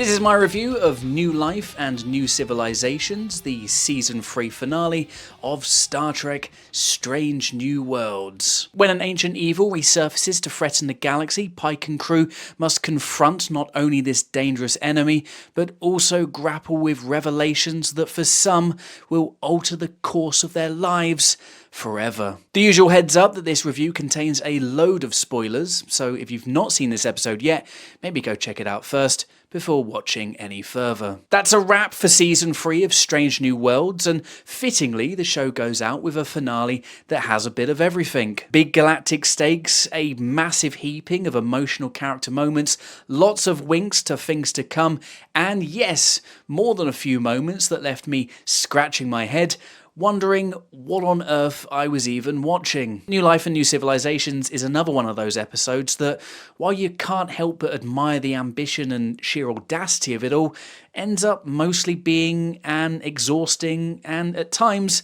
This is my review of New Life and New Civilizations, the Season 3 finale of Star Trek Strange New Worlds. When an ancient evil resurfaces to threaten the galaxy, Pike and crew must confront not only this dangerous enemy, but also grapple with revelations that for some will alter the course of their lives forever. The usual heads up that this review contains a load of spoilers, so if you've not seen this episode yet, maybe go check it out first before watching any further. That's a wrap for Season 3 of Strange New Worlds, and fittingly the show goes out with a finale that has a bit of everything. Big galactic stakes, a massive heaping of emotional character moments, lots of winks to things to come, and yes, more than a few moments that left me scratching my head, wondering what on earth I was even watching. New Life and New Civilizations is another one of those episodes that, while you can't help but admire the ambition and sheer audacity of it all, ends up mostly being an exhausting and, at times,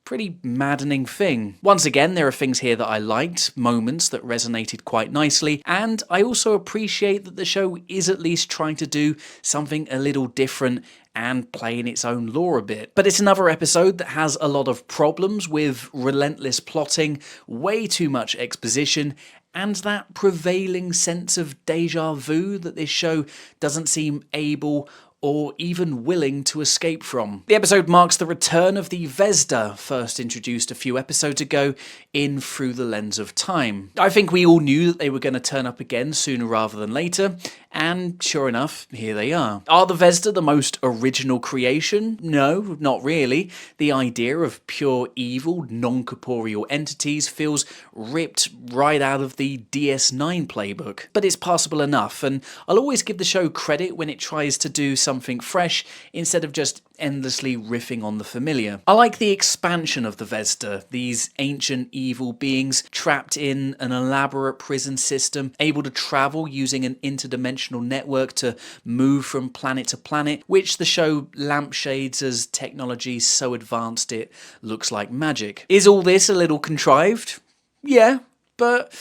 pretty maddening thing. Once again, there are things here that I liked, moments that resonated quite nicely, and I also appreciate that the show is at least trying to do something a little different and play in its own lore a bit. But it's another episode that has a lot of problems with relentless plotting, way too much exposition, and that prevailing sense of deja vu that this show doesn't seem able or even willing to escape from. The episode marks the return of the Vesda, first introduced a few episodes ago in Through the Lens of Time. I think we all knew that they were going to turn up again sooner rather than later, and sure enough, here they are. Are the Vesda the most original creation? No, not really. The idea of pure evil, non-corporeal entities feels ripped right out of the DS9 playbook. But it's passable enough, and I'll always give the show credit when it tries to do something fresh instead of just endlessly riffing on the familiar. I like the expansion of the Vesda, these ancient evil beings trapped in an elaborate prison system, able to travel using an interdimensional network to move from planet to planet, which the show lampshades as technology so advanced it looks like magic. Is all this a little contrived? Yeah, but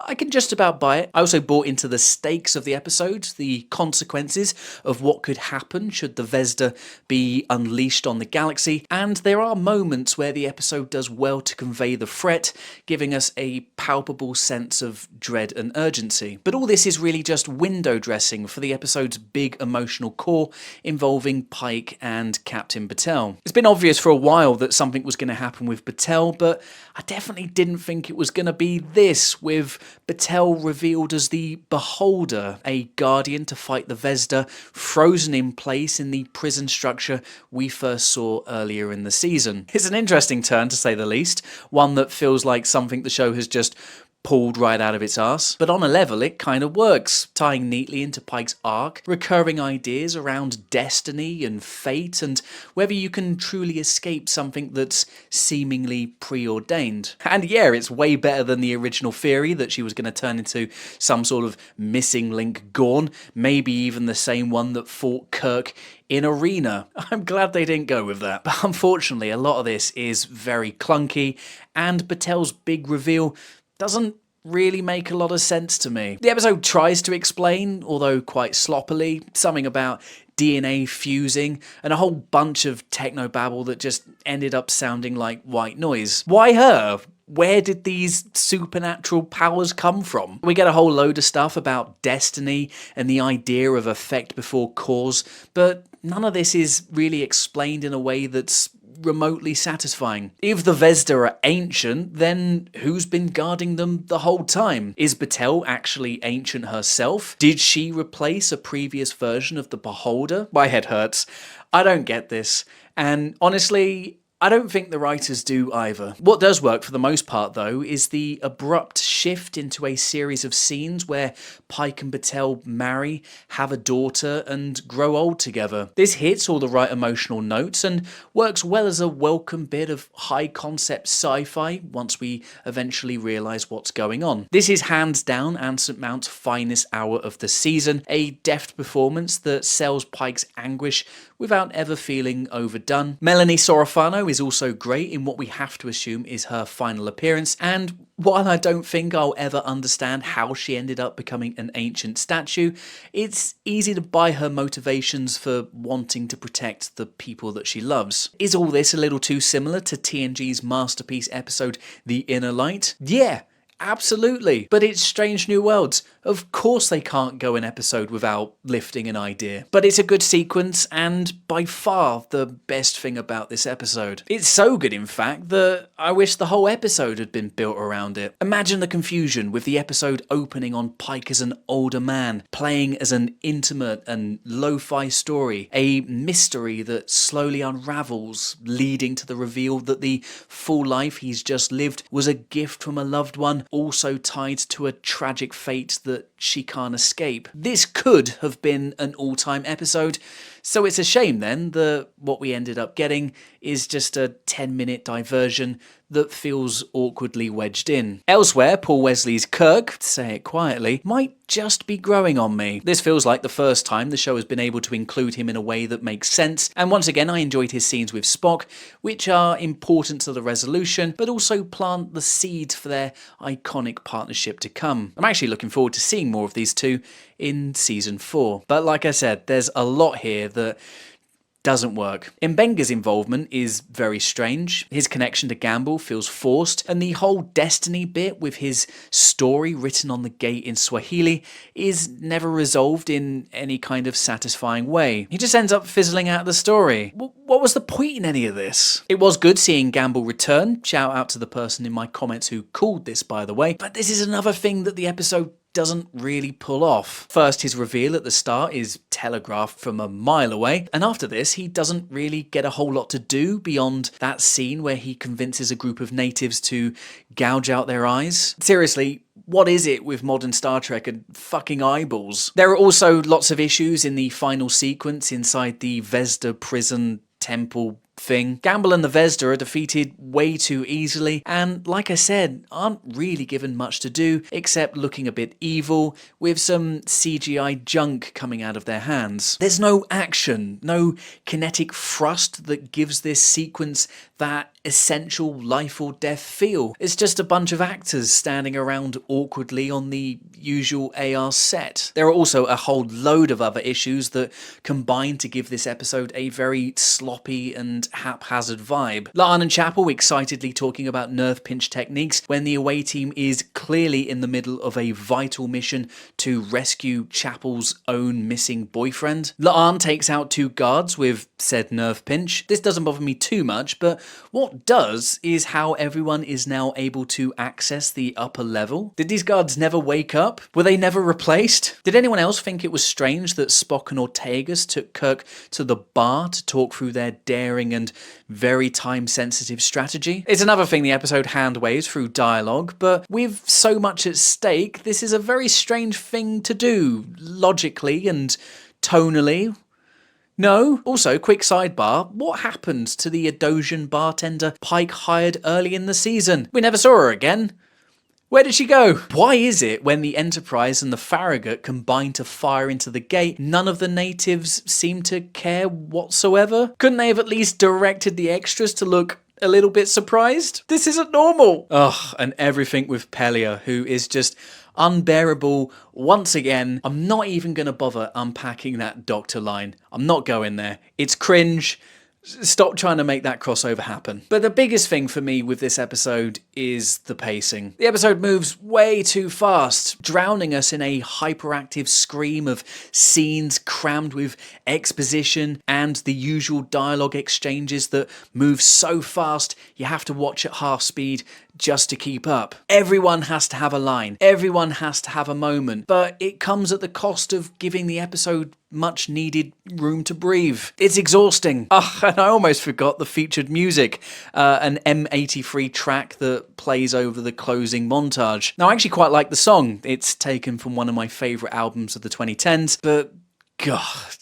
I can just about buy it. I also bought into the stakes of the episode, the consequences of what could happen should the Vesda be unleashed on the galaxy, and there are moments where the episode does well to convey the threat, giving us a palpable sense of dread and urgency. But all this is really just window dressing for the episode's big emotional core involving Pike and Captain Battel. It's been obvious for a while that something was going to happen with Battel, but I definitely didn't think it was going to be this, with Battel revealed as the Beholder, a guardian to fight the Vesda, frozen in place in the prison structure we first saw earlier in the season. It's an interesting turn, to say the least, one that feels like something the show has just pulled right out of its arse. But on a level, it kind of works, tying neatly into Pike's arc, recurring ideas around destiny and fate, and whether you can truly escape something that's seemingly preordained. And yeah, it's way better than the original theory that she was going to turn into some sort of missing link Gorn, maybe even the same one that fought Kirk in Arena. I'm glad they didn't go with that. But unfortunately, a lot of this is very clunky, and Battel's big reveal doesn't really make a lot of sense to me. The episode tries to explain, although quite sloppily, something about DNA fusing and a whole bunch of technobabble that just ended up sounding like white noise. Why her? Where did these supernatural powers come from? We get a whole load of stuff about destiny and the idea of effect before cause, but none of this is really explained in a way that's remotely satisfying. If the Vesda are ancient, then who's been guarding them the whole time? Is Battel actually ancient herself? Did she replace a previous version of the Beholder? My head hurts. I don't get this. And honestly, I don't think the writers do either. What does work for the most part, though, is the abrupt shift into a series of scenes where Pike and Battel marry, have a daughter, and grow old together. This hits all the right emotional notes and works well as a welcome bit of high-concept sci-fi once we eventually realise what's going on. This is hands down Anson Mount's finest hour of the season, a deft performance that sells Pike's anguish without ever feeling overdone. Melanie Sorofano cameo is also great in what we have to assume is her final appearance, and while I don't think I'll ever understand how she ended up becoming an ancient statue, it's easy to buy her motivations for wanting to protect the people that she loves. Is all this a little too similar to TNG's masterpiece episode The Inner Light? Yeah, absolutely. But it's Strange New Worlds. Of course they can't go an episode without lifting an idea. But it's a good sequence, and by far the best thing about this episode. It's so good, in fact, that I wish the whole episode had been built around it. Imagine the confusion with the episode opening on Pike as an older man, playing as an intimate and lo-fi story, a mystery that slowly unravels, leading to the reveal that the full life he's just lived was a gift from a loved one, also tied to a tragic fate that she can't escape. This could have been an all-time episode, so it's a shame then that what we ended up getting is just a 10-minute diversion that feels awkwardly wedged in. Elsewhere, Paul Wesley's Kirk, say it quietly, might just be growing on me. This feels like the first time the show has been able to include him in a way that makes sense, and once again I enjoyed his scenes with Spock, which are important to the resolution, but also plant the seeds for their iconic partnership to come. I'm actually looking forward to seeing more of these two in season 4. But like I said, there's a lot here that doesn't work. Mbenga's involvement is very strange, his connection to Gamble feels forced, and the whole Destiny bit with his story written on the gate in Swahili is never resolved in any kind of satisfying way. He just ends up fizzling out the story. What was the point in any of this? It was good seeing Gamble return, shout out to the person in my comments who called this, by the way, but this is another thing that the episode doesn't really pull off. First, his reveal at the start is telegraphed from a mile away, and after this he doesn't really get a whole lot to do beyond that scene where he convinces a group of natives to gouge out their eyes. Seriously, what is it with modern Star Trek and fucking eyeballs? There are also lots of issues in the final sequence inside the Vesda prison temple thing. Gamble and the Vesda are defeated way too easily, and like I said, aren't really given much to do except looking a bit evil with some CGI junk coming out of their hands. There's no action, no kinetic thrust that gives this sequence that essential life or death feel. It's just a bunch of actors standing around awkwardly on the usual AR set. There are also a whole load of other issues that combine to give this episode a very sloppy and haphazard vibe. La'an and Chapel excitedly talking about nerve pinch techniques when the away team is clearly in the middle of a vital mission to rescue Chapel's own missing boyfriend. La'an takes out 2 guards with said nerve pinch. This doesn't bother me too much, but what does is how everyone is now able to access the upper level. Did these guards never wake up? Were they never replaced? Did anyone else think it was strange that Spock and Ortegas took Kirk to the bar to talk through their daring and very time-sensitive strategy? It's another thing the episode hand-waves through dialogue, but with so much at stake, this is a very strange thing to do, logically and tonally. No? Also, quick sidebar, what happened to the Adosian bartender Pike hired early in the season? We never saw her again. Where did she go? Why is it when the Enterprise and the Farragut combine to fire into the gate, none of the natives seem to care whatsoever? Couldn't they have at least directed the extras to look a little bit surprised? This isn't normal. Ugh, and everything with Pelia, who is just unbearable once again. I'm not even going to bother unpacking that doctor line. I'm not going there. It's cringe. Stop trying to make that crossover happen. But the biggest thing for me with this episode is the pacing. The episode moves way too fast, drowning us in a hyperactive scream of scenes crammed with exposition and the usual dialogue exchanges that move so fast you have to watch at half speed just to keep up. Everyone has to have a line. Everyone has to have a moment. But it comes at the cost of giving the episode much needed room to breathe. It's exhausting. And I almost forgot the featured music. An M83 track that plays over the closing montage. Now, I actually quite like the song. It's taken from one of my favourite albums of the 2010s, but God,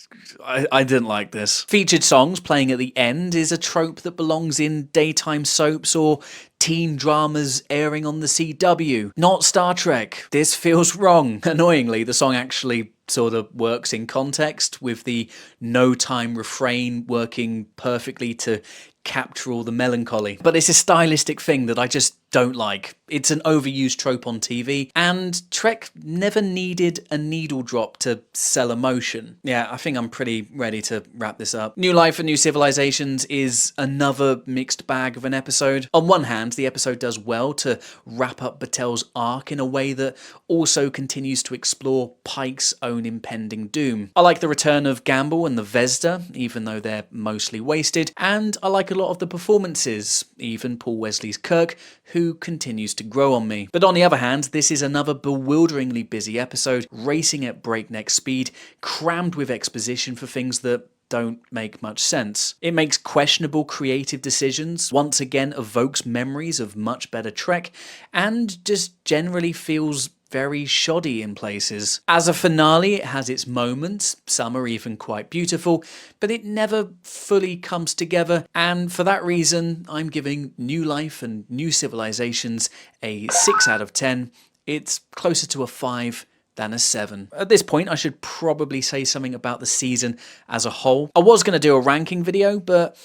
I didn't like this. Featured songs playing at the end is a trope that belongs in daytime soaps or teen dramas airing on the CW, not Star Trek. This feels wrong. Annoyingly, the song actually sort of works in context, with the no time refrain working perfectly to capture all the melancholy. But it's a stylistic thing that I just don't like. It's an overused trope on TV, and Trek never needed a needle drop to sell emotion. Yeah, I think I'm pretty ready to wrap this up. New Life and New Civilizations is another mixed bag of an episode. On one hand, the episode does well to wrap up Battel's arc in a way that also continues to explore Pike's own impending doom. I like the return of Gamble and the Vesda, even though they're mostly wasted, and I like a lot of the performances, even Paul Wesley's Kirk, who continues to grow on me. But on the other hand, this is another bewilderingly busy episode, racing at breakneck speed, crammed with exposition for things that don't make much sense. It makes questionable creative decisions, once again evokes memories of much better Trek, and just generally feels very shoddy in places. As a finale, it has its moments, some are even quite beautiful, but it never fully comes together, and for that reason, I'm giving New Life and New Civilizations a 6 out of 10. It's closer to a 5 than a 7. At this point, I should probably say something about the season as a whole. I was going to do a ranking video, but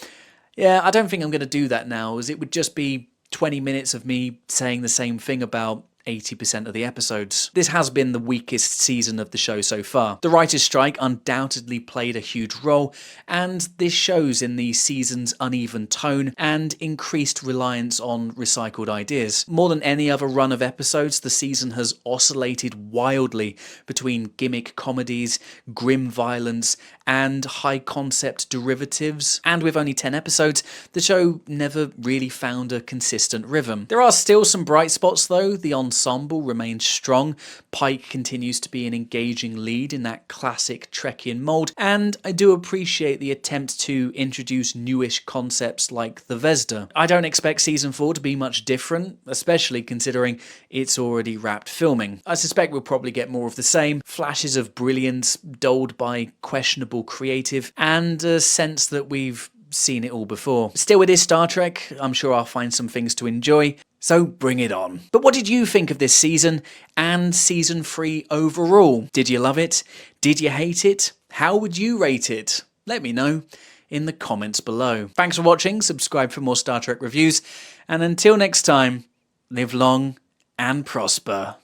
yeah, I don't think I'm going to do that now, as it would just be 20 minutes of me saying the same thing about 80% of the episodes. This has been the weakest season of the show so far. The writer's strike undoubtedly played a huge role, and this shows in the season's uneven tone and increased reliance on recycled ideas. More than any other run of episodes, the season has oscillated wildly between gimmick comedies, grim violence, and high-concept derivatives, and with only 10 episodes, the show never really found a consistent rhythm. There are still some bright spots though. The ensemble remains strong, Pike continues to be an engaging lead in that classic Trekian mould, and I do appreciate the attempt to introduce newish concepts like the Vesda. I don't expect season 4 to be much different, especially considering it's already wrapped filming. I suspect we'll probably get more of the same, flashes of brilliance dulled by questionable creative, and a sense that we've seen it all before. Still, it is Star Trek. I'm sure I'll find some things to enjoy, so bring it on. But what did you think of this season and season 3 overall? Did you love it? Did you hate it? How would you rate it? Let me know in the comments below. Thanks for watching, subscribe for more Star Trek reviews, and until next time, live long and prosper.